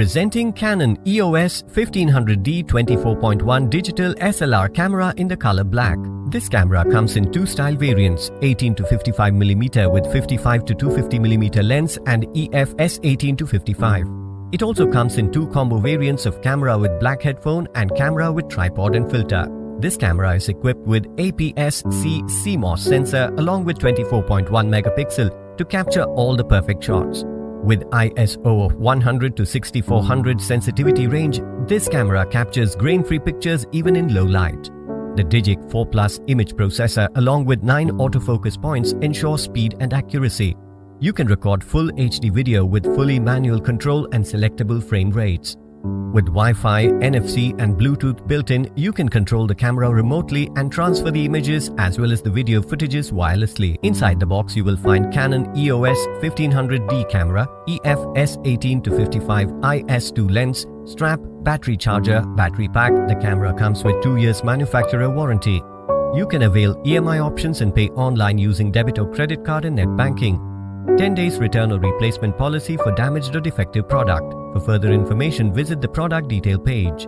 Presenting Canon EOS 1500D 24.1 digital SLR camera in the color black. This camera comes in two style variants, 18-55mm with 55-250mm lens and EF S18-55. It also comes in two combo variants of camera with black headphone and camera with tripod and filter. This camera is equipped with APS-C CMOS Sensor along with 24.1 megapixel to capture all the perfect shots. With ISO of 100 to 6400 sensitivity range, this camera captures grain-free pictures even in low light. The DIGIC 4+ image processor along with 9 autofocus points ensure speed and accuracy. You can record full HD video with fully manual control and selectable frame rates. With Wi-Fi, NFC and Bluetooth built in, you can control the camera remotely and transfer the images as well as the video footages wirelessly. Inside the box, you will find Canon EOS 1500D camera, EF S18-55 IS2 lens, strap, battery charger, battery pack. The camera comes with 2 years manufacturer warranty. You can avail EMI options and pay online using debit or credit card and net banking. 10 days return or replacement policy for damaged or defective product. For further information, visit the product detail page.